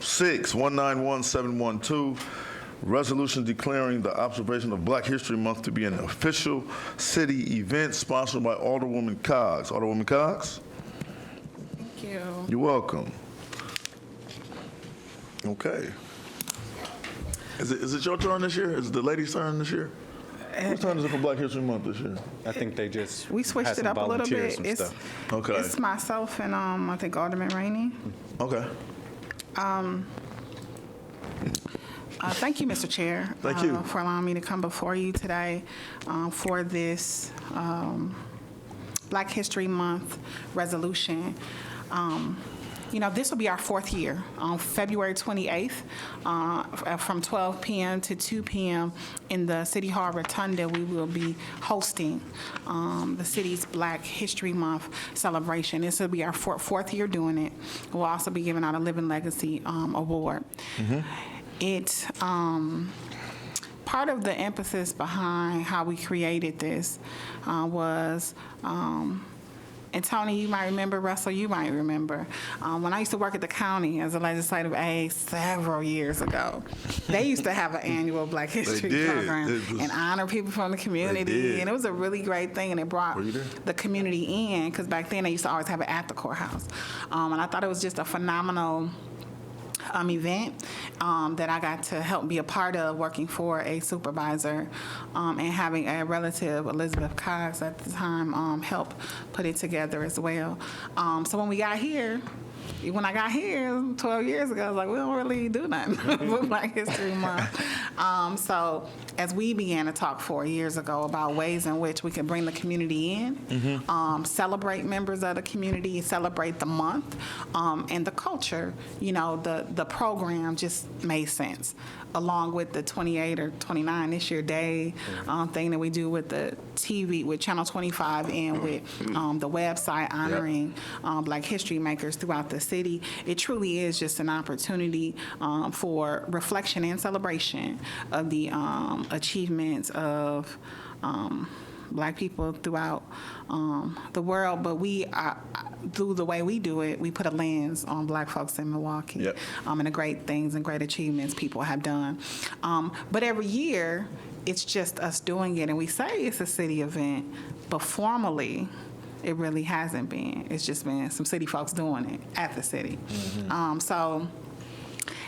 6191712, resolution declaring the observation of Black History Month to be an official city event sponsored by Alderwoman Cox. Alderwoman Cox? Thank you. You're welcome. Okay. Is it your turn this year? Is it the ladies' turn this year? Whose turn is it for Black History Month this year? I think they just We switched had it some up a little volunteers, bit. some It's, stuff. Okay. it's myself and I think Alderman Rainey. Okay. Thank you, Mr. Chair. Thank you. For allowing me to come before you today for this Black History Month resolution. This will be our fourth year. On February 28th, from 12 p.m. to 2 p.m. in the City Hall Rotunda, we will be hosting the city's Black History Month celebration. This will be our fourth year doing it. We'll also be giving out a Living Legacy Award. It part of the emphasis behind how we created this was. And Tony, you might remember, Russell, you might remember, when I used to work at the county as a legislative aide several years ago, they used to have an annual Black History program and honor people from the community. And it was a really great thing, and it brought the community in, because back then they used to always have it at the courthouse. And I thought it was just a phenomenal event that I got to help be a part of, working for a supervisor and having a relative, Elizabeth Cox, at the time help put it together as well. So when I got here 12 years ago, I was like, we don't really do nothing for Black History Month. So as we began to talk 4 years ago about ways in which we can bring the community in, celebrate members of the community, celebrate the month, and the culture, the program just made sense, along with the 28 or 29 this year day thing that we do with the TV, with Channel 25, and with the website honoring Black history makers throughout the city. It truly is just an opportunity for reflection and celebration of the achievements of Black people throughout the world, but we through the way we do it, we put a lens on Black folks in Milwaukee and the great things and great achievements people have done. But every year, it's just us doing it, and we say it's a city event, but formally, it really hasn't been. It's just been some city folks doing it at the city. So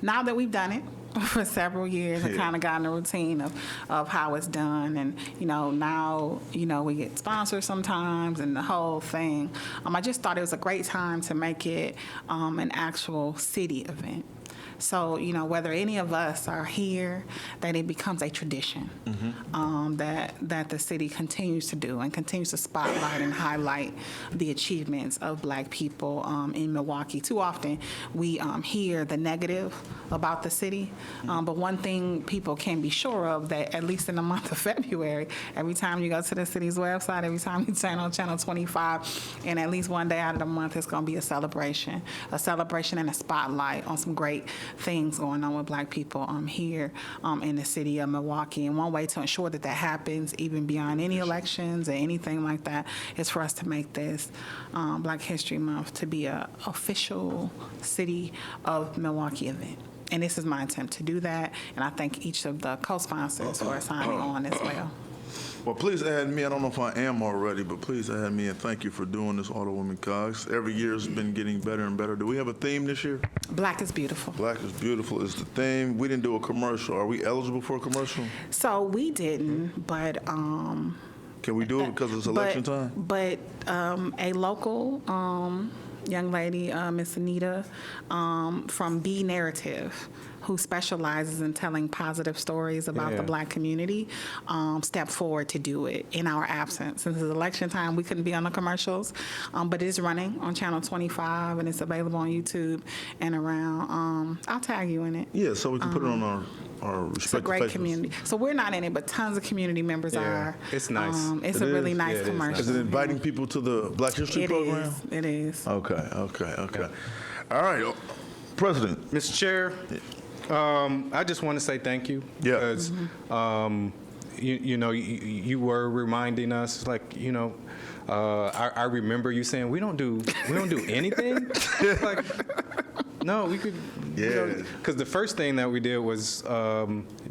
now that we've done it for several years and kind of gotten a routine of how it's done, and now we get sponsors sometimes and the whole thing. I just thought it was a great time to make it an actual city event. So, whether any of us are here, that it becomes a tradition that the city continues to do and continues to spotlight and highlight the achievements of Black people in Milwaukee. Too often, we hear the negative about the city, but one thing people can be sure of, that at least in the month of February, every time you go to the city's website, every time you turn on Channel 25, and at least one day out of the month, it's going to be a celebration and a spotlight on some great things going on with Black people here in the city of Milwaukee. And one way to ensure that happens, even beyond any elections or anything like that, is for us to make this Black History Month to be an official City of Milwaukee event. And this is my attempt to do that, and I thank each of the co-sponsors for signing on as well. Well, please add me. I don't know if I am already, but please add me, and thank you for doing this, Alderwoman Cox. Every year has been getting better and better. Do we have a theme this year? Black is beautiful. Black is beautiful is the theme. We didn't do a commercial. Are we eligible for a commercial? So we didn't, but can we do it because it's election time? But a local young lady, Miss Anita, from B Narrative, who specializes in telling positive stories about the Black community, stepped forward to do it in our absence. Since it's election time, we couldn't be on the commercials, but it is running on Channel 25, and it's available on YouTube and around. I'll tag you in it. Yeah, so we can put it on our respective It's a great pages. community. So we're not in it, but tons of community members are. It's nice. It's a really nice commercial. Is it inviting people to the Black History program? It is. Okay. All right, President. Mr. Chair, I just want to say thank you. Yeah. Because, you were reminding us, I remember you saying, we don't do anything. Like, no, we could Yeah. Because the first thing that we did was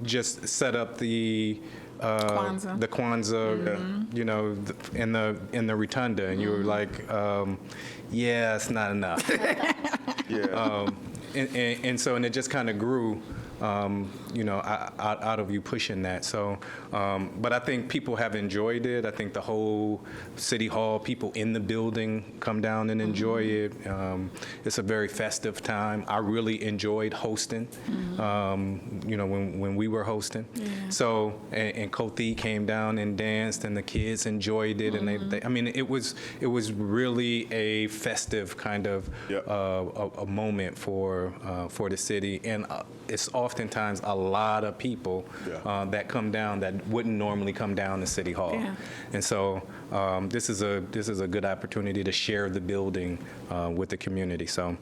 just set up the Kwanzaa. the Kwanzaa, you know, in the rotunda, and you were like, yeah, it's not enough. Yeah. And so it just kind of grew, you know, out of you pushing that. So, but I think people have enjoyed it. I think the whole City Hall, people in the building come down and enjoy it. It's a very festive time. I really enjoyed hosting, you know, when we were hosting. Yeah. So, and Kothi came down and danced, and the kids enjoyed it. And they, I mean, it was really a festive kind of Yep. a moment for the city, and it's oftentimes a lot of people Yeah. that come down that wouldn't normally come down to City Hall. Yeah. And so this is a good opportunity to share the building with the community. So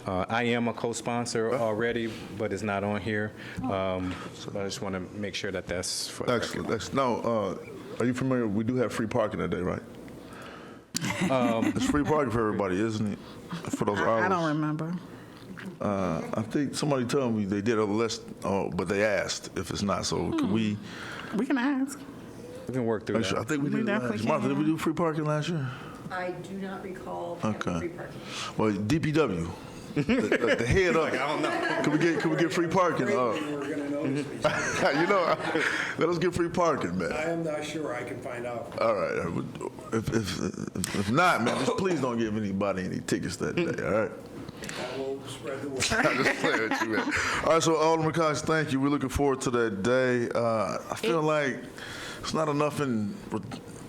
I am a co-sponsor already, but it's not on here. So I just want to make sure that that's for the record. Excellent. Now, are you familiar? We do have free parking today, right? It's free parking for everybody, isn't it? For those hours. I don't remember. I think somebody told me they did a list, but they asked if it's not. So can we? We can ask. We can work through Actually, I that. think we We did definitely last. Martha, did we can. do free parking last year? I do not recall having Okay. free parking. Well, DPW, the head of it. I don't know. Can we get free parking? Great when we're going to notice me. You know, let us get free parking, man. I am not sure. I can find out. All right. If not, man, just please don't give anybody any tickets that day. All right. I will spread the word. I'm just playing with you, man. All right, so Alderman Cox, thank you. We're looking forward to that day. I feel like it's not enough in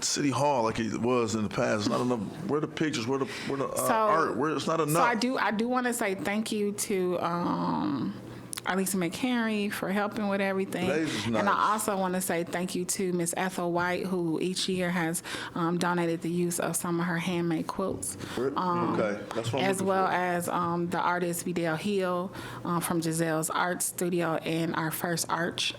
City Hall like it was in the past. It's not enough. Where the pictures? Where the art? Where it's not enough. So I do want to say thank you to Arlisa McHenry for helping with everything. Today's is And nice. I also want to say thank you to Miss Ethel White, who each year has donated the use of some of her handmade quilts. Okay, that's what I'm As looking well for. as the artist Vidal Hill from Giselle's Art Studio and our first Arch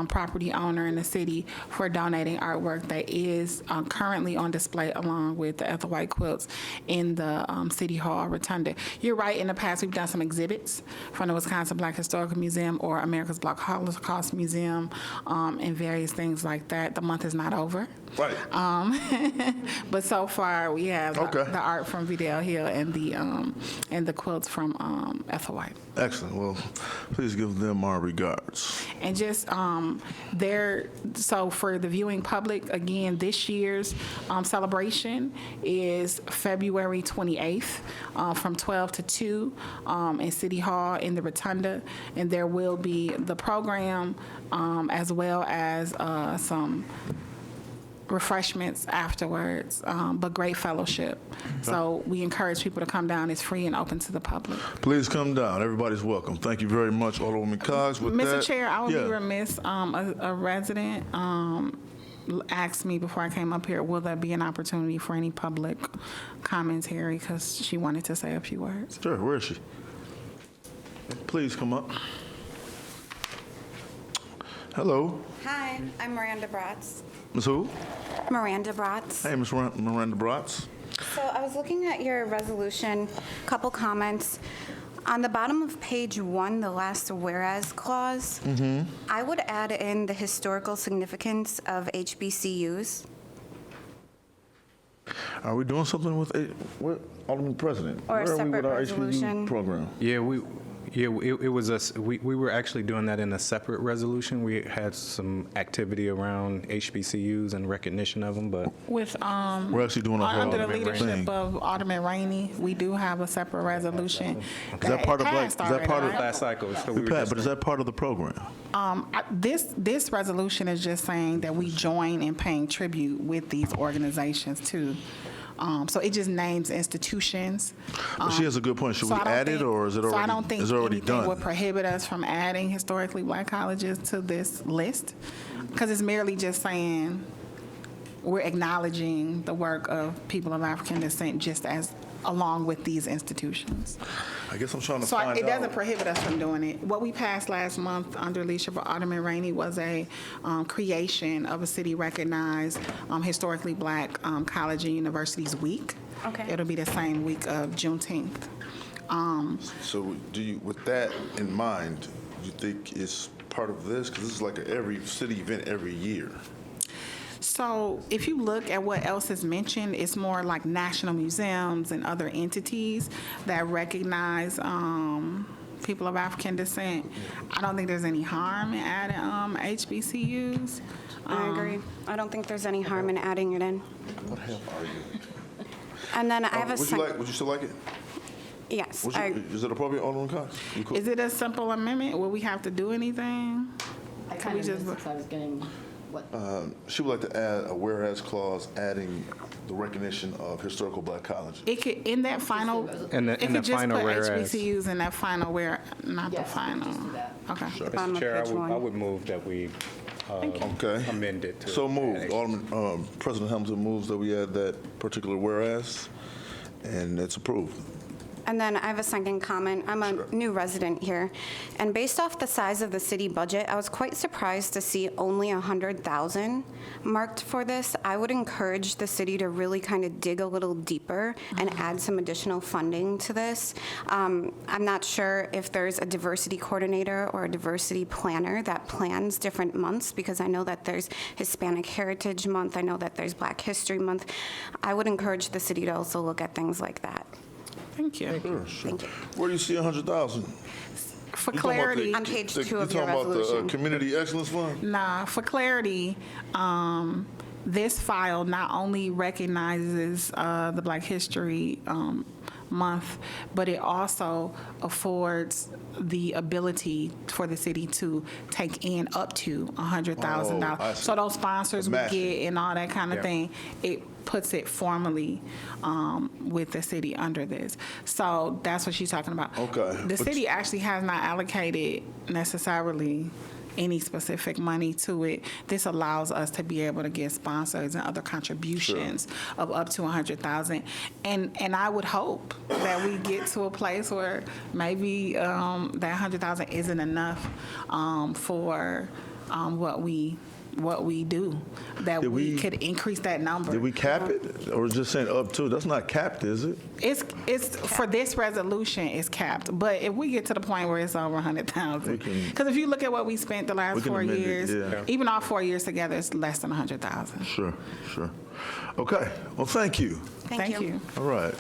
property owner in the city for donating artwork that is currently on display along with the Ethel White quilts in the City Hall Rotunda. You're right, in the past we've done some exhibits from the Wisconsin Black Historical Museum or America's Black Holocaust Museum and various things like that. The month is not over. Right. But so far we have Okay. the art from Vidal Hill and the quilts from Ethel White. Excellent. Well, please give them our regards. And just so for the viewing public, again, this year's celebration is February 28th from 12 to 2 in City Hall in the Rotunda. And there will be the program as well as some refreshments afterwards, but great fellowship. So we encourage people to come down. It's free and open to the public. Please come down. Everybody's welcome. Thank you very much, Alderwoman Cox. With Mr. that, Chair, I would yeah. be remiss, a resident asked me before I came up here, will there be an opportunity for any public commentary, because she wanted to say a few words. Sure, where is she? Please come up. Hello, Hi, I'm Miranda Bratz. Ms. Who? Miranda Bratz. Hey, Ms. Miranda Bratz. So I was looking at your resolution, couple comments. On the bottom of page 1, the last whereas clause, I would add in the historical significance of HBCUs. Are we doing something with Alderman President? Or a Where are we separate with our resolution? HBU program? It was we were actually doing that in a separate resolution. We had some activity around HBCUs and recognition of them, but With, We're actually doing a whole under the other leadership thing. of Alderman Rainey, we do have a separate resolution. Is that part of, like, passed is that part of- already, right? last cycle. So We we were passed, just but is that part of the program? This resolution is just saying that we join in paying tribute with these organizations too. So it just names institutions. But she has a good point. Should So we I don't add it, think- or is it So I already, don't think is it already anything would done? prohibit us from adding historically black colleges to this list, because it's merely just saying we're acknowledging the work of people of African descent just as along with these institutions. I guess I'm trying to So find it doesn't out. prohibit us from doing it. What we passed last month under leadership of Alderman Rainey was a creation of a city-recognized historically black college and universities week. Okay. It'll be the same week of Juneteenth. So do you, with that in mind, you think it's part of this? Because this is like every city event every year. So if you look at what else is mentioned, it's more like national museums and other entities that recognize people of African descent. I don't think there's any harm in adding HBCUs. I agree. I don't think there's any harm in adding it in. What the hell are you? And then I have a Would you still like it? yes. Is it appropriate, Alderman Cox? You cool? Is it a simple amendment? Will we have to do anything? I Can kind we of just- missed it 'cause I was getting what, She would like to add a whereas clause adding the recognition of historical black colleges. It could, in that final, In it the could just final put whereas. HBCUs in that final where, not the yes, final. just do that. Okay. Bottom Mr. of Chair, page I one. would move that we Okay. amend it to. So moved. add Alderman, President Hamilton moves that we add that particular whereas, and it's approved. And then I have a second comment. I'm a new resident here, and based off the size of the city budget, I was quite surprised to see only 100,000 marked for this. I would encourage the city to really kind of dig a little deeper and add some additional funding to this. I'm not sure if there's a diversity coordinator or a diversity planner that plans different months, because I know that there's Hispanic Heritage Month, I know that there's Black History Month. I would encourage the city to also look at things like that. Thank you. Sure, sure. Where do you see 100,000? For clarity, On page 2 of your You talking about the resolution. Community Excellence Fund? nah, for clarity, this file not only recognizes the Black History Month, but it also affords the ability for the city to take in up to Oh, I $100,000. see. So those sponsors The would matching. get and all that kind of Yeah. thing. It puts it formally with the city under this. So that's what she's talking about. Okay. The But- city actually has not allocated necessarily any specific money to it. This allows us to be able to get sponsors and other contributions of up to 100,000. And I would hope that we get to a place where maybe that 100,000 isn't enough for what we do, that Did we we- could increase that number. Did we cap it, or is just saying up to? That's not capped, is it? It's for this resolution, it's capped. But if we get to the point where it's over 100,000, We can- because if you look at what we spent the We last can 4 amend it, years, yeah. even all 4 years together, it's less than 100,000. Sure, sure. Okay, well, thank you. Thank you. All right.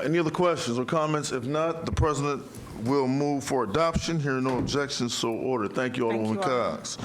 Any other questions or comments? If not, the president will move for adoption. Hearing no objections, so ordered. Thank you, Thank Alderwoman you all. Cox.